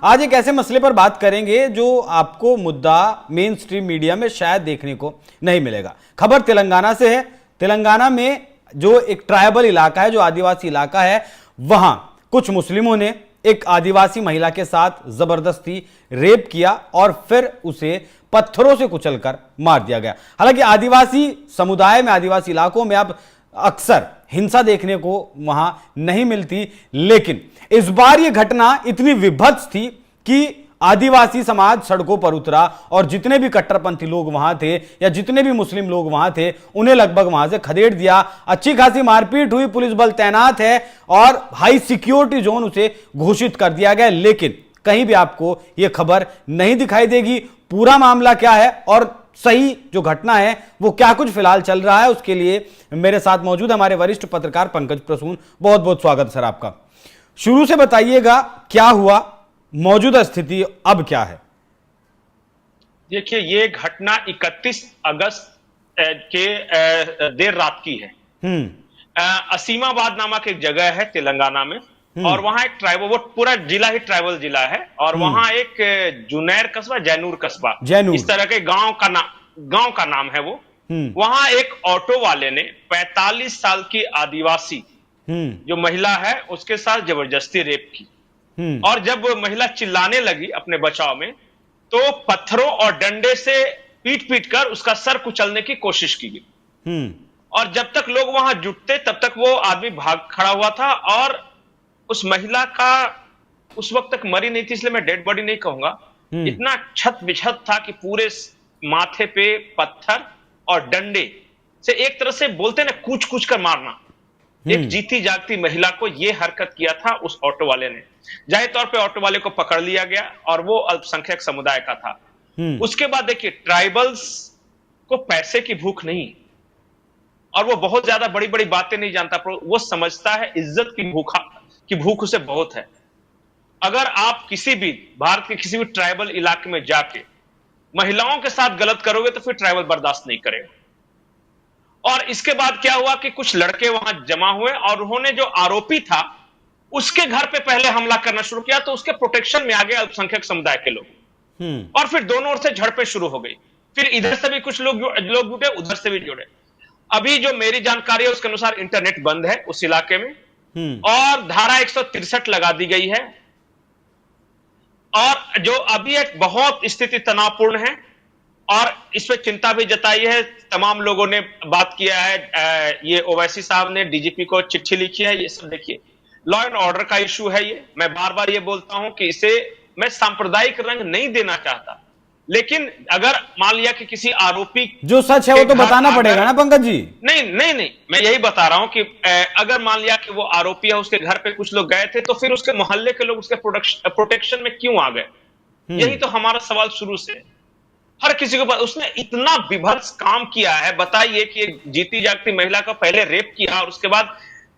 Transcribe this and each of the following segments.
आज एक ऐसे मसले पर बात करेंगे जो आपको मुद्दा मेन स्ट्रीम मीडिया में शायद देखने को नहीं मिलेगा। खबर तेलंगाना से है। तेलंगाना में जो एक ट्राइबल इलाका है, जो आदिवासी इलाका है, वहां कुछ मुस्लिमों ने एक आदिवासी महिला के साथ जबरदस्ती रेप किया और फिर उसे पत्थरों से कुचलकर मार दिया गया। हालांकि आदिवासी समुदाय में, आदिवासी इलाकों में अब अक्सर हिंसा देखने को वहां नहीं मिलती, लेकिन इस बार यह घटना इतनी विभत्स थी कि आदिवासी समाज सड़कों पर उतरा और जितने भी कट्टरपंथी लोग वहां थे या जितने भी मुस्लिम लोग वहां थे, उन्हें लगभग वहां से खदेड़ दिया। अच्छी खासी मारपीट हुई, पुलिस बल तैनात है और हाई सिक्योरिटी जोन उसे घोषित कर दिया गया, लेकिन कहीं भी आपको यह खबर नहीं दिखाई देगी। पूरा मामला क्या है और सही जो घटना है वो क्या कुछ फिलहाल चल रहा है, उसके लिए मेरे साथ मौजूद हमारे वरिष्ठ पत्रकार पंकज प्रसून। बहुत बहुत स्वागत सर आपका। शुरू से बताइएगा क्या हुआ, मौजूदा स्थिति अब क्या है? देखिए, ये घटना 31 अगस्त के देर रात की है। असीमाबाद नामक एक जगह है तेलंगाना में और वहां एक ट्राइबल, वो पूरा जिला ही ट्राइबल जिला है और वहां एक जुनैर कस्बा, जैनूर कस्बा, इस तरह के गांव का नाम है वो। वहां एक ऑटो वाले ने 45 साल की आदिवासी जो महिला है उसके साथ जबरदस्ती रेप की और जब महिला चिल्लाने लगी अपने बचाव में तो पत्थरों और डंडे से पीट पीट कर उसका सर कुचलने की कोशिश की गई। और जब तक लोग वहां जुटते तब तक वो आदमी भाग खड़ा हुआ था और उस महिला का उस वक्त तक मरी नहीं थी, इसलिए मैं डेड बॉडी नहीं कहूंगा, इतना छत बिछत था कि पूरे माथे पे पत्थर और डंडे से एक तरह से बोलते ना कूच कूच कर मारना। एक जीती जागती महिला को यह हरकत किया था उस ऑटो वाले ने। जाहिर तौर पे ऑटो वाले को पकड़ लिया गया और वो अल्पसंख्यक समुदाय का था। उसके बाद देखिए, ट्राइबल्स को पैसे की भूख नहीं और वो बहुत ज्यादा बड़ी बड़ी बातें नहीं जानता, पर वो समझता है इज्जत की भूख उसे बहुत है। अगर आप किसी भी भारत के किसी भी ट्राइबल इलाके में जाके महिलाओं के साथ गलत करोगे तो फिर ट्राइबल बर्दाश्त नहीं करेगा। और इसके बाद क्या हुआ कि कुछ लड़के वहां जमा हुए और उन्होंने जो आरोपी था उसके घर पे पहले हमला करना शुरू किया, तो उसके प्रोटेक्शन में आ गए अल्पसंख्यक समुदाय के लोग और फिर दोनों ओर से झड़पें शुरू हो गई। फिर इधर से भी कुछ लोग जुटे, उधर से भी जुड़े। अभी जो मेरी जानकारी है उसके अनुसार इंटरनेट बंद है उस इलाके में और धारा 163 लगा दी गई है और जो अभी एक बहुत स्थिति तनावपूर्ण है और इस पर चिंता भी जताई है। तमाम लोगों ने बात किया है, ये ओवैसी साहब ने डीजीपी को चिट्ठी लिखी है। ये सब देखिए, लॉ एंड ऑर्डर का इशू है ये। मैं बार बार ये बोलता हूं कि इसे मैं सांप्रदायिक रंग नहीं देना चाहता, लेकिन अगर मान लिया कि किसी आरोपी जो सच है वो तो बताना पड़ेगा ना पंकज जी। नहीं, मैं यही बता रहा हूं कि अगर मान लिया कि वो आरोपी है, उसके घर पे कुछ लोग गए थे, तो फिर उसके मोहल्ले के लोग उसके प्रोटेक्शन में क्यों आ गए? यही तो हमारा सवाल शुरू से। हर किसी के पास उसने इतना विभत्स काम किया है। बताइए कि एक जीती जागती महिला का पहले रेप किया और उसके बाद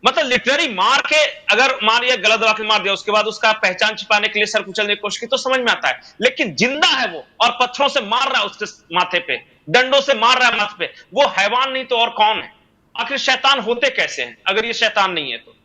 मतलब लिटरली मार के, अगर मान लिया गलत वाक्य मार दिया, उसके बाद उसका पहचान छिपाने के लिए सर कुचलने की कोशिश की तो समझ में आता है, लेकिन जिंदा है वो और पत्थरों से मार रहा है उसके माथे पे, डंडों से मार रहा है माथे पे। वो हैवान नहीं तो और कौन है? आखिर शैतान होते कैसे हैं अगर ये शैतान नहीं है तो?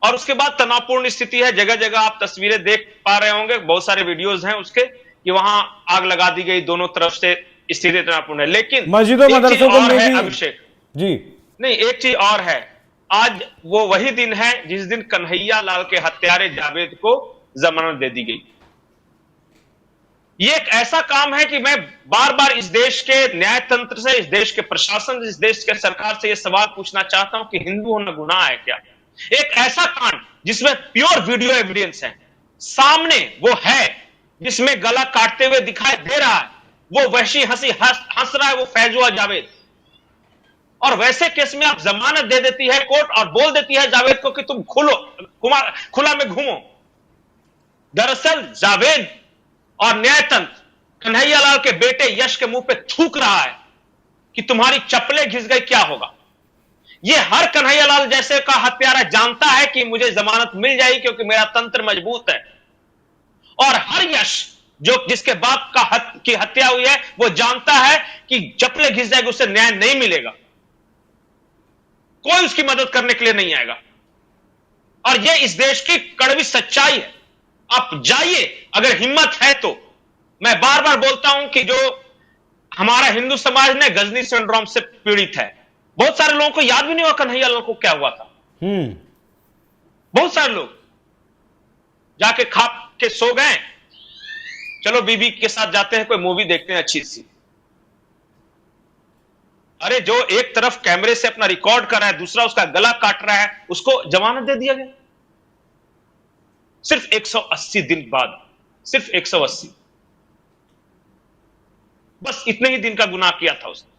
और उसके बाद तनावपूर्ण स्थिति है, जगह जगह आप तस्वीरें देख पा रहे होंगे, बहुत सारे वीडियोज हैं उसके कि वहां आग लगा दी गई, दोनों तरफ से स्थिति तनावपूर्ण है। लेकिन मस्जिदों मदरसों को है अभिषेक जी, नहीं, एक चीज और है, आज वो वही दिन है जिस दिन कन्हैया लाल के हत्यारे जावेद को जमानत दे दी गई। ये एक ऐसा काम है कि मैं बार बार इस देश के न्यायतंत्र से, इस देश के प्रशासन, इस देश के सरकार से यह सवाल पूछना चाहता हूं कि हिंदू होना गुनाह है क्या? एक ऐसा कांड जिसमें प्योर वीडियो एविडेंस है सामने, वो है जिसमें गला काटते हुए दिखाई दे रहा है, वो वहशी हंस रहा है, वो फैजुआ जावेद। और वैसे केस में आप जमानत दे देती है कोर्ट और बोल देती है जावेद को कि तुम खुला में घूमो। दरअसल जावेद और न्यायतंत्र कन्हैया लाल के बेटे यश के मुंह पे थूक रहा है कि तुम्हारी चप्पलें घिस गई क्या होगा। ये हर कन्हैया लाल जैसे का हत्यारा जानता है कि मुझे जमानत मिल जाएगी क्योंकि मेरा तंत्र मजबूत है, और हर यश जो जिसके बाप की हत्या हुई है वो जानता है कि चप्पलें घिस जाएगी, उससे न्याय नहीं मिलेगा, कोई उसकी मदद करने के लिए नहीं आएगा। और यह इस देश की कड़वी सच्चाई है। आप जाइए, अगर हिम्मत है तो। मैं बार बार बोलता हूं कि जो हमारा हिंदू समाज ने गजनी सिंड्रोम से पीड़ित है, बहुत सारे लोगों को याद भी नहीं हुआ कन्हैया लाल को क्या हुआ था। बहुत सारे लोग जाके खा के सो गए, चलो बीबी के साथ जाते हैं कोई मूवी देखते हैं अच्छी सी। अरे जो एक तरफ कैमरे से अपना रिकॉर्ड कर रहा है, दूसरा उसका गला काट रहा है, उसको जमानत दे दिया गया सिर्फ 180 दिन बाद, सिर्फ 180। बस इतने ही दिन का गुनाह किया था उसने।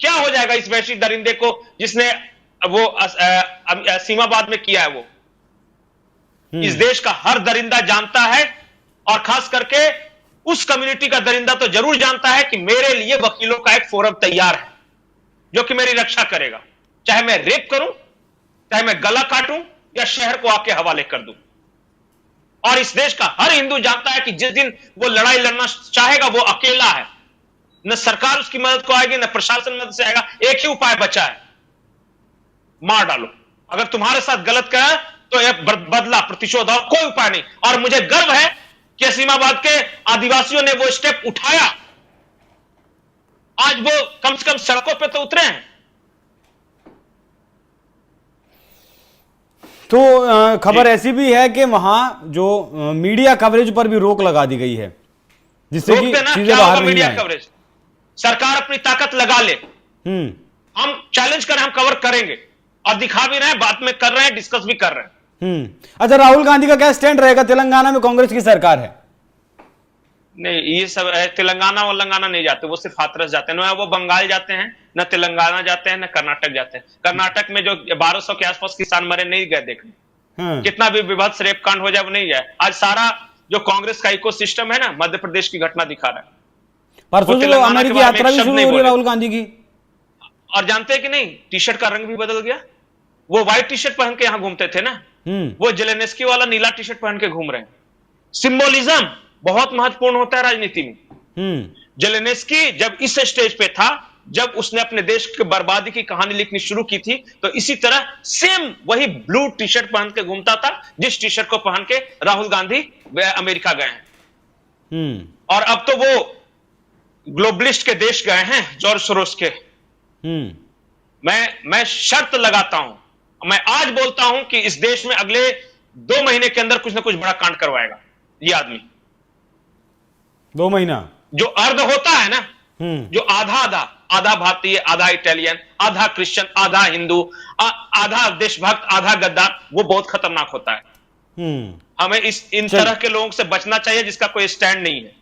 क्या हो जाएगा इस वैश्विक दरिंदे को जिसने वो सीमाबाद में किया है? वो इस देश का हर दरिंदा जानता है, और खास करके उस कम्युनिटी का दरिंदा तो जरूर जानता है कि मेरे लिए वकीलों का एक फोरम तैयार है जो कि मेरी रक्षा करेगा, चाहे मैं रेप करूं, चाहे मैं गला काटूं, या शहर को आके हवाले कर दूं। और इस देश का हर हिंदू जानता है कि जिस दिन वो लड़ाई लड़ना चाहेगा वो अकेला है, न सरकार उसकी मदद को आएगी, न प्रशासन मदद से आएगा। एक ही उपाय बचा है, मार डालो। अगर तुम्हारे साथ गलत करा तो यह बदला, प्रतिशोध, और कोई उपाय नहीं। और मुझे गर्व है कि असीमाबाद के आदिवासियों ने वो स्टेप उठाया, आज वो कम से कम सड़कों पे तो उतरे हैं। तो खबर ऐसी भी है कि वहां जो मीडिया कवरेज पर भी रोक लगा दी गई है, जिससे कि चीजें बाहर नहीं आए। कवरेज सरकार अपनी ताकत लगा ले, हम चैलेंज करें, हम कवर करेंगे, और दिखा भी रहे हैं, बात में कर रहे हैं, डिस्कस भी कर रहे हैं। अच्छा, राहुल गांधी का क्या स्टैंड रहेगा? तेलंगाना में कांग्रेस की सरकार है। नहीं, ये सब तेलंगाना वलंगाना नहीं जाते, वो सिर्फ हाथरस जाते हैं। न वो बंगाल जाते हैं, न तेलंगाना जाते हैं, न कर्नाटक जाते हैं। कर्नाटक में जो 1200 के आसपास किसान मरे, नहीं गए देखने। कितना भी विभत्स रेप कांड हो जाए वो नहीं जाए। आज सारा जो कांग्रेस का इकोसिस्टम है ना, मध्य प्रदेश की घटना दिखा रहा है। परसों जो अमेरिकी यात्रा भी शुरू हो रही है राहुल गांधी की, और जानते हैं कि नहीं, टी शर्ट का रंग भी बदल गया। वो व्हाइट टी शर्ट पहन के यहां घूमते थे ना, वो जेलेनेस्की वाला नीला टी शर्ट पहन के घूम रहे हैं। सिंबोलिज्म बहुत महत्वपूर्ण होता है राजनीति में। जेलेनेस्की जब इस स्टेज पे था, जब उसने अपने देश की बर्बादी की कहानी लिखनी शुरू की थी, तो इसी तरह सेम वही ब्लू टी शर्ट पहन के घूमता था, जिस टी शर्ट को पहन के राहुल गांधी अमेरिका गए हैं। और अब तो वो ग्लोबलिस्ट के देश गए हैं, जॉर्ज सोरोस के। मैं शर्त लगाता हूं, मैं आज बोलता हूं कि इस देश में अगले 2 महीने के अंदर कुछ ना कुछ बड़ा कांड करवाएगा ये आदमी। 2 महीना जो अर्ध होता है ना, जो आधा भारतीय, आधा इटालियन, आधा क्रिश्चियन, आधा हिंदू, आधा देशभक्त, आधा गद्दार, वो बहुत खतरनाक होता है। हमें इन तरह के लोगों से बचना चाहिए जिसका कोई स्टैंड नहीं है,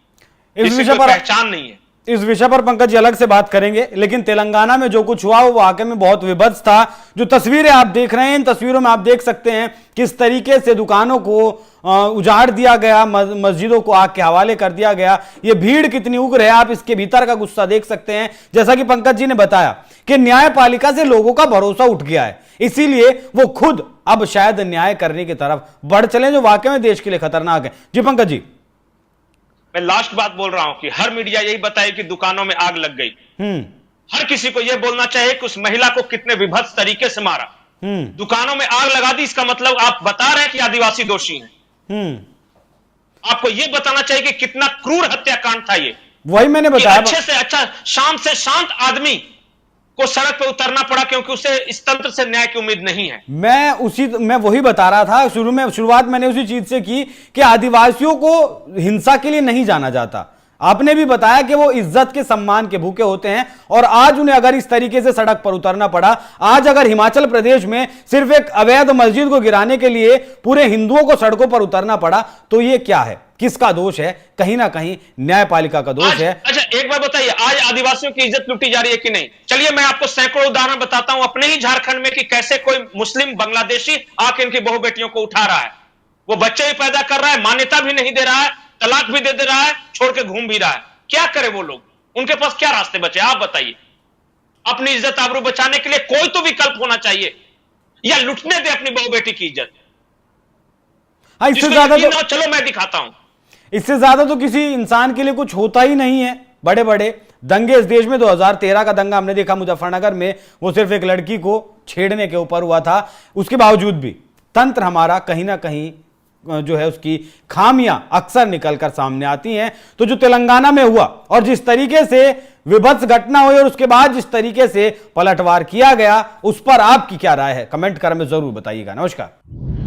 इस विषय पर पहचान नहीं है। इस विषय पर पंकज जी अलग से बात करेंगे, लेकिन तेलंगाना में जो कुछ हुआ वो वाकई में बहुत विभत्स था। जो तस्वीरें आप देख रहे हैं, इन तस्वीरों में आप देख सकते हैं किस तरीके से दुकानों को उजाड़ दिया गया, मस्जिदों को आग के हवाले कर दिया गया। ये भीड़ कितनी उग्र है, आप इसके भीतर का गुस्सा देख सकते हैं। जैसा कि पंकज जी ने बताया कि न्यायपालिका से लोगों का भरोसा उठ गया है, इसीलिए वो खुद अब शायद न्याय करने की तरफ बढ़ चले, जो वाकई में देश के लिए खतरनाक है। जी पंकज जी, मैं लास्ट बात बोल रहा हूं कि हर मीडिया यही बताए कि दुकानों में आग लग गई। हर किसी को यह बोलना चाहिए कि उस महिला को कितने विभत्स तरीके से मारा। दुकानों में आग लगा दी, इसका मतलब आप बता रहे हैं कि आदिवासी दोषी हैं। आपको यह बताना चाहिए कि कितना क्रूर हत्याकांड था ये। वही मैंने बताया, अच्छे से अच्छा, शांत से शांत आदमी को सड़क पे उतरना पड़ा क्योंकि उसे इस तंत्र से न्याय की उम्मीद नहीं है। मैं वही बता रहा था, शुरुआत मैंने उसी चीज से की कि आदिवासियों को हिंसा के लिए नहीं जाना जाता। आपने भी बताया कि वो इज्जत के सम्मान के भूखे होते हैं, और आज उन्हें अगर इस तरीके से सड़क पर उतरना पड़ा, आज अगर हिमाचल प्रदेश में सिर्फ एक अवैध मस्जिद को गिराने के लिए पूरे हिंदुओं को सड़कों पर उतरना पड़ा, तो ये क्या है, किसका दोष है? कहीं ना कहीं न्यायपालिका का दोष है। अच्छा एक बार बताइए, आज आदिवासियों की इज्जत लूटी जा रही है कि नहीं? चलिए मैं आपको सैकड़ों उदाहरण बताता हूं अपने ही झारखंड में कि कैसे कोई मुस्लिम बांग्लादेशी आके इनकी बहु बेटियों को उठा रहा है, वो बच्चे भी पैदा कर रहा है, मान्यता भी नहीं दे रहा है, तलाक भी दे रहा है, छोड़ के घूम भी रहा है। क्या करे वो लोग? उनके पास क्या रास्ते बचे आप बताइए? अपनी इज्जत आबरू बचाने के लिए कोई तो विकल्प होना चाहिए, या लुटने दे अपनी बहु बेटी की इज्जत। इससे ज्यादा तो चलो मैं दिखाता हूं, इससे ज्यादा तो किसी इंसान के लिए कुछ होता ही नहीं है। बड़े बड़े दंगे इस देश में, 2013 का दंगा हमने देखा मुजफ्फरनगर में, वो सिर्फ एक लड़की को छेड़ने के ऊपर हुआ था। उसके बावजूद भी तंत्र हमारा कहीं ना कहीं जो है उसकी खामियां अक्सर निकलकर सामने आती हैं। तो जो तेलंगाना में हुआ और जिस तरीके से विभत्स घटना हुई और उसके बाद जिस तरीके से पलटवार किया गया, उस पर आपकी क्या राय है, कमेंट कर में जरूर बताइएगा। नमस्कार।